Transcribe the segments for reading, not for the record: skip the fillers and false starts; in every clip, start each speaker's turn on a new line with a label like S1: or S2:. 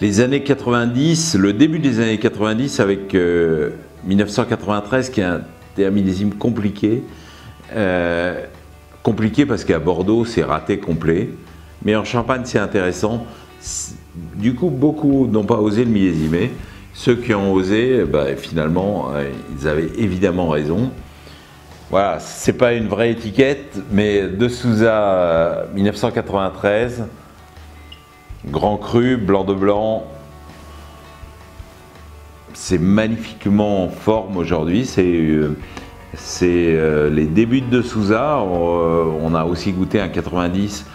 S1: Les années 90, le début des années 90 avec 1993 qui est un millésime compliqué. Compliqué parce qu'à Bordeaux c'est raté complet, mais en Champagne c'est intéressant. Du coup beaucoup n'ont pas osé le millésimer. Ceux qui ont osé, finalement ils avaient évidemment raison. Voilà, c'est pas une vraie étiquette, mais de Souza 1993, grand cru, blanc de blanc, c'est magnifiquement en forme aujourd'hui. C'est les débuts de Souza. On a aussi goûté un 90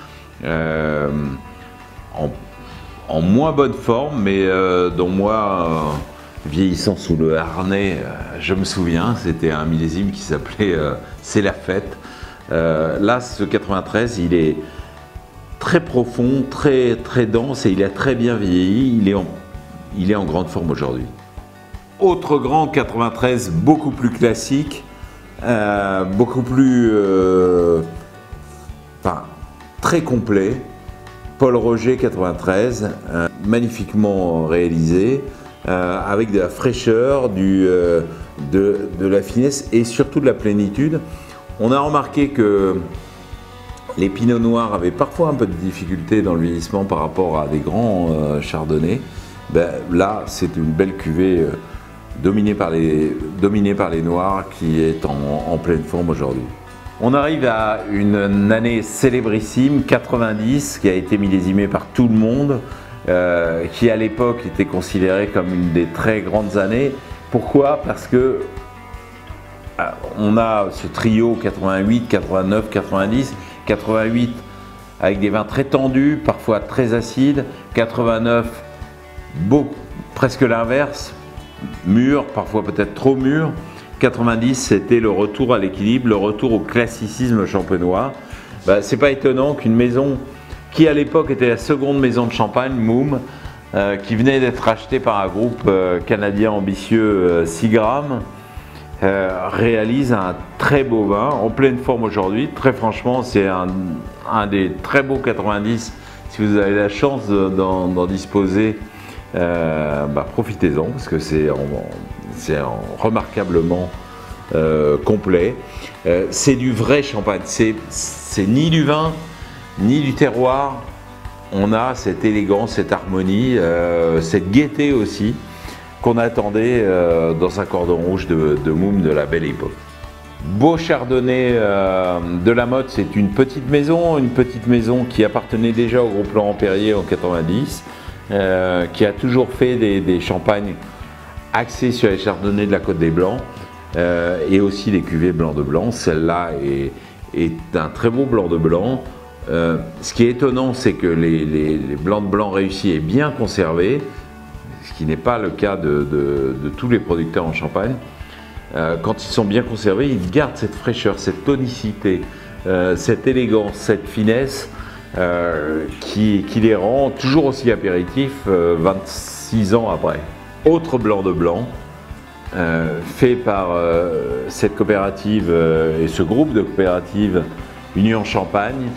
S1: en moins bonne forme, mais dont moi, vieillissant sous le harnais, je me souviens, c'était un millésime qui s'appelait C'est la fête. Là, ce 93, il est très profond, très dense et il a très bien vieilli. Il est en grande forme aujourd'hui. Autre grand 93, beaucoup plus classique, beaucoup plus très complet. Paul Roger 93, magnifiquement réalisé, avec de la fraîcheur, de la finesse et surtout de la plénitude. On a remarqué que les pinots noirs avaient parfois un peu de difficulté dans le vieillissement par rapport à des grands chardonnays. Là, c'est une belle cuvée dominée par les noirs qui est en pleine forme aujourd'hui. On arrive à une année célébrissime, 90, qui a été millésimée par tout le monde, qui à l'époque était considérée comme une des très grandes années. Pourquoi? Parce que on a ce trio 88, 89, 90, 88 avec des vins très tendus, parfois très acides, 89 presque l'inverse, mûr, parfois peut-être trop mûr. 90, c'était le retour à l'équilibre, le retour au classicisme champenois. C'est pas étonnant qu'une maison qui à l'époque était la seconde maison de Champagne, Moom, qui venait d'être achetée par un groupe canadien ambitieux, Seagram, réalise un très beau vin, en pleine forme aujourd'hui. Très franchement, c'est un des très beaux 90. Si vous avez la chance d'en disposer, profitez-en, parce que c'est remarquablement complet. C'est du vrai champagne, c'est ni du vin, ni du terroir. On a cette élégance, cette harmonie, cette gaieté aussi, qu'on attendait dans un cordon rouge de Moom de la belle époque. Beau chardonnay de la Motte, c'est une petite maison qui appartenait déjà au groupe Laurent Perrier en 90, qui a toujours fait des champagnes axés sur les chardonnays de la Côte des Blancs et aussi des cuvées blanc de blanc. Celle-là est un très beau blanc de blanc. Ce qui est étonnant, c'est que les blancs de blanc réussis est bien conservé, ce qui n'est pas le cas de tous les producteurs en Champagne. Quand ils sont bien conservés, ils gardent cette fraîcheur, cette tonicité, cette élégance, cette finesse qui les rend toujours aussi apéritifs 26 ans après. Autre blanc de blanc, fait par cette coopérative et ce groupe de coopératives Union Champagne,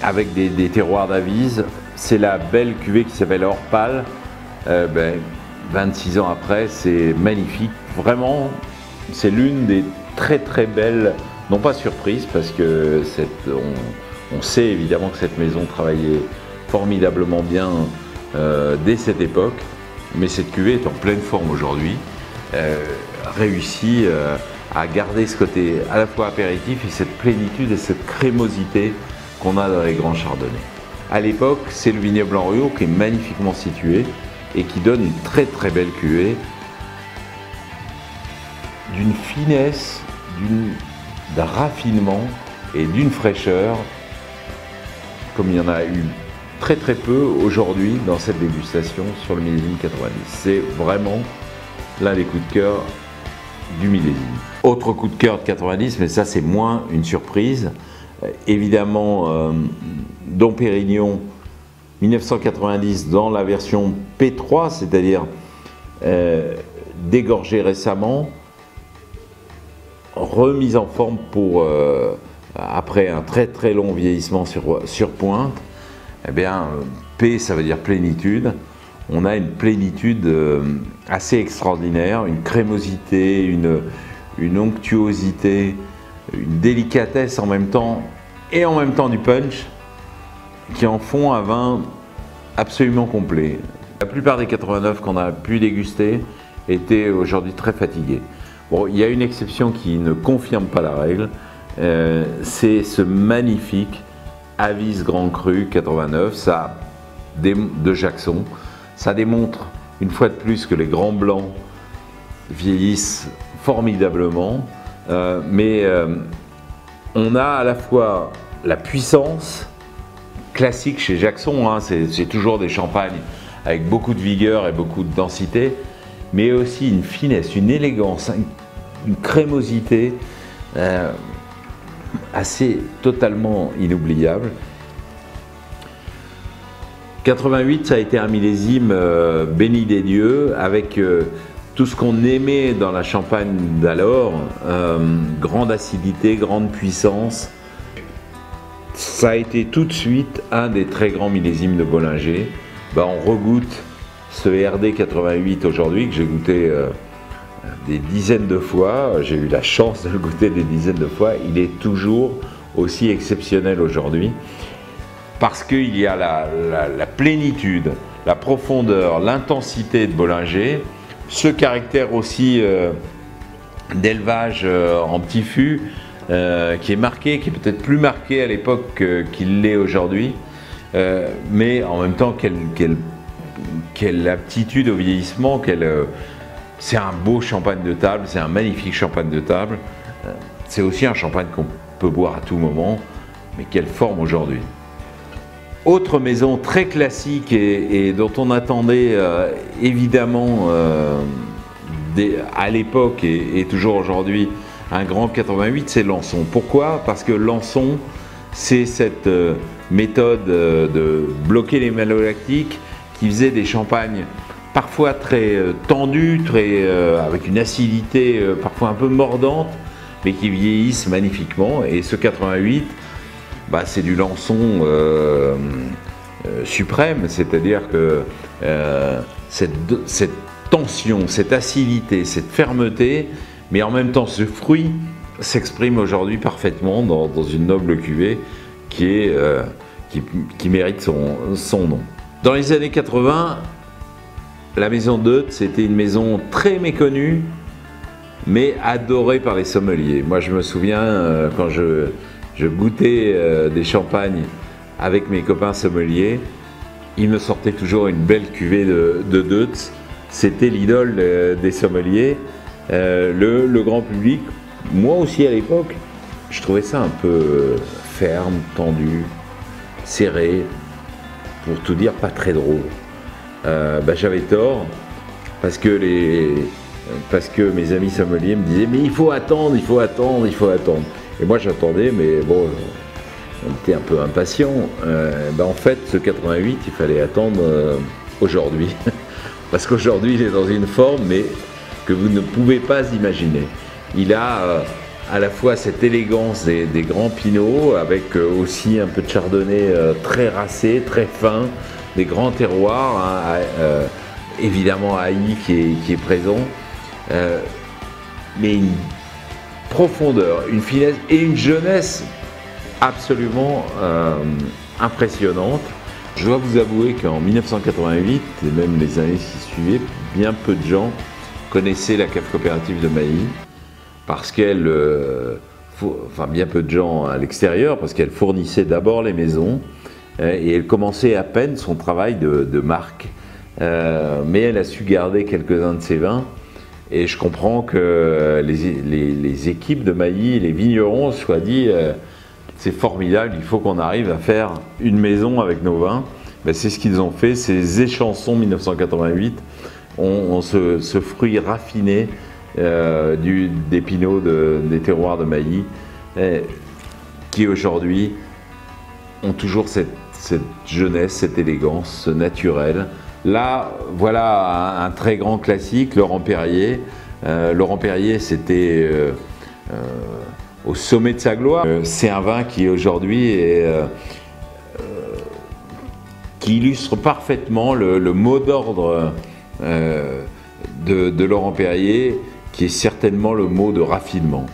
S1: avec des terroirs d'Avise. C'est la belle cuvée qui s'appelle Orpal. 26 ans après, c'est magnifique. Vraiment, c'est l'une des très belles, non pas surprises, parce que on sait évidemment que cette maison travaillait formidablement bien dès cette époque, mais cette cuvée est en pleine forme aujourd'hui, réussit à garder ce côté à la fois apéritif et cette plénitude et cette crémosité qu'on a dans les grands chardonnays. À l'époque, c'est le vignoble Blanc Ruot qui est magnifiquement situé et qui donne une très belle cuvée, d'une finesse, d'un raffinement et d'une fraîcheur, comme il y en a eu très peu aujourd'hui dans cette dégustation sur le millésime 90. C'est vraiment l'un des coups de cœur du millésime. Autre coup de cœur de 90, mais ça c'est moins une surprise, évidemment Dom Pérignon 1990 dans la version P3, c'est-à-dire dégorgé récemment, remise en forme après un très long vieillissement sur pointe. Eh bien, P, ça veut dire plénitude. On a une plénitude assez extraordinaire, une crémosité, une onctuosité, une délicatesse en même temps, et en même temps du punch, qui en font un vin absolument complet. La plupart des 89 qu'on a pu déguster étaient aujourd'hui très fatigués. Bon, il y a une exception qui ne confirme pas la règle, c'est ce magnifique Avis Grand Cru 89, ça, de Jackson. Ça démontre une fois de plus que les grands blancs vieillissent formidablement, mais on a à la fois la puissance classique chez Jackson, hein, c'est toujours des champagnes avec beaucoup de vigueur et beaucoup de densité, mais aussi une finesse, une élégance, une crémosité assez totalement inoubliable. 88, ça a été un millésime béni des dieux, avec tout ce qu'on aimait dans la Champagne d'alors, grande acidité, grande puissance. Ça a été tout de suite un des très grands millésimes de Bollinger. Ben, on regoute ce RD 88 aujourd'hui, que j'ai goûté des dizaines de fois. J'ai eu la chance de le goûter des dizaines de fois. Il est toujours aussi exceptionnel aujourd'hui. Parce qu'il y a la plénitude, la profondeur, l'intensité de Bollinger, ce caractère aussi d'élevage en petit fût qui est marqué, qui est peut-être plus marqué à l'époque qu'il l'est aujourd'hui, mais en même temps quelle aptitude au vieillissement, c'est un beau champagne de table, c'est un magnifique champagne de table, c'est aussi un champagne qu'on peut boire à tout moment, mais quelle forme aujourd'hui. Autre maison très classique et dont on attendait évidemment à l'époque et toujours aujourd'hui un grand 88, c'est Lançon. Pourquoi? Parce que Lançon, c'est cette méthode de bloquer les malolactiques qui faisait des champagnes parfois très tendus, avec une acidité parfois un peu mordante, mais qui vieillissent magnifiquement. Et ce 88, bah, c'est du Lançon suprême, c'est-à-dire que cette tension, cette acidité, cette fermeté, mais en même temps ce fruit s'exprime aujourd'hui parfaitement dans une noble cuvée qui mérite son nom. Dans les années 80, la maison Deutz, c'était une maison très méconnue, mais adorée par les sommeliers. Moi je me souviens quand je goûtais des champagnes avec mes copains sommeliers, ils me sortaient toujours une belle cuvée de Deutz. C'était l'idole des sommeliers. Le grand public, moi aussi à l'époque, je trouvais ça un peu ferme, tendu, serré, pour tout dire pas très drôle. J'avais tort, parce que mes amis sommeliers me disaient mais il faut attendre, il faut attendre, il faut attendre. Et moi j'attendais, mais bon, on était un peu impatients. En fait, ce 88, il fallait attendre aujourd'hui. Parce qu'aujourd'hui, il est dans une forme, mais que vous ne pouvez pas imaginer. Il a à la fois cette élégance des grands pinots, avec aussi un peu de chardonnay très racé, très fin, des grands terroirs, hein, évidemment Haï qui est présent, mais une profondeur, une finesse et une jeunesse absolument impressionnante. Je dois vous avouer qu'en 1988, et même les années qui suivaient, bien peu de gens connaissaient la cave coopérative de Mailly, parce qu'elle, enfin bien peu de gens à l'extérieur, parce qu'elle fournissait d'abord les maisons, et elle commençait à peine son travail de marque. Mais elle a su garder quelques-uns de ses vins, et je comprends que les équipes de Mailly, les vignerons, se soient dit c'est formidable, il faut qu'on arrive à faire une maison avec nos vins. C'est ce qu'ils ont fait, ces échansons 1988 ont ce fruit raffiné des pinots des terroirs de Mailly, qui aujourd'hui ont toujours cette jeunesse, cette élégance, ce naturel. Là, voilà un très grand classique, Laurent Perrier. Laurent Perrier, c'était au sommet de sa gloire. C'est un vin qui aujourd'hui qui illustre parfaitement le mot d'ordre de Laurent Perrier, qui est certainement le mot de raffinement.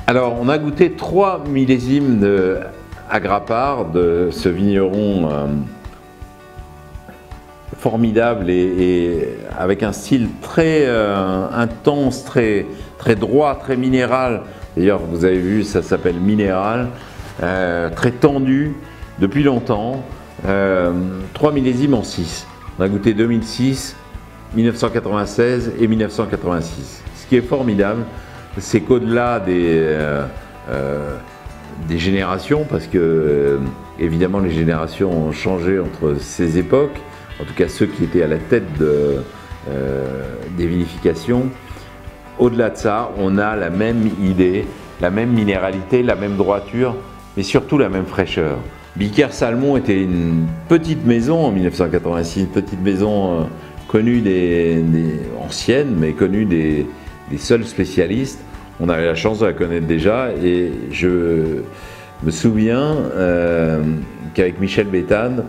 S1: Alors, on a goûté 3 millésimes de Agrapard, de ce vigneron formidable et avec un style très intense, très droit, très minéral. D'ailleurs, vous avez vu, ça s'appelle minéral, très tendu depuis longtemps. 3 millésimes en 6. On a goûté 2006, 1996 et 1986. Ce qui est formidable, c'est qu'au-delà des générations, parce que évidemment les générations ont changé entre ces époques, en tout cas ceux qui étaient à la tête des vinifications, au-delà de ça, on a la même idée, la même minéralité, la même droiture, mais surtout la même fraîcheur. Bicker Salmon était une petite maison en 1986, une petite maison connue des anciennes, mais connue des seuls spécialistes. On avait la chance de la connaître déjà et je me souviens qu'avec Michel Béthane,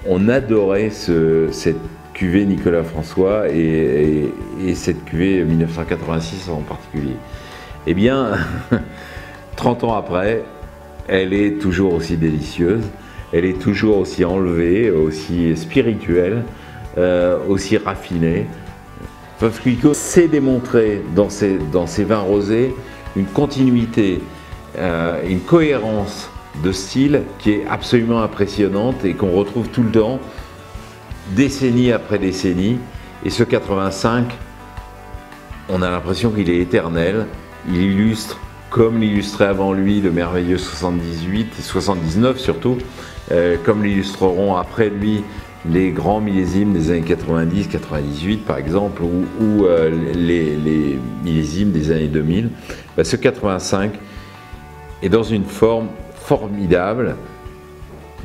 S1: on adorait cette cuvée Nicolas François et cette cuvée 1986 en particulier. Eh bien, 30 ans après, elle est toujours aussi délicieuse, elle est toujours aussi enlevée, aussi spirituelle, aussi raffinée. Veuve Clicquot sait démontrer dans ses vins rosés une continuité, une cohérence de style qui est absolument impressionnante et qu'on retrouve tout le temps, décennie après décennie. Et ce 85, on a l'impression qu'il est éternel. Il illustre, comme l'illustrait avant lui le merveilleux 78 et 79 surtout, comme l'illustreront après lui les grands millésimes des années 90, 98 par exemple, ou les millésimes des années 2000, ben, ce 85 est dans une forme formidable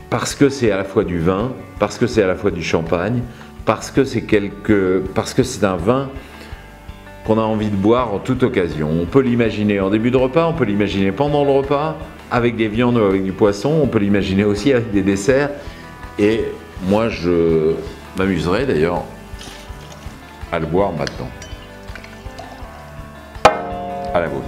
S1: parce que c'est à la fois du vin, parce que c'est à la fois du champagne, parce que c'est un vin qu'on a envie de boire en toute occasion. On peut l'imaginer en début de repas, on peut l'imaginer pendant le repas, avec des viandes ou avec du poisson, on peut l'imaginer aussi avec des desserts. Et moi, je m'amuserai d'ailleurs à le boire maintenant. À la vôtre.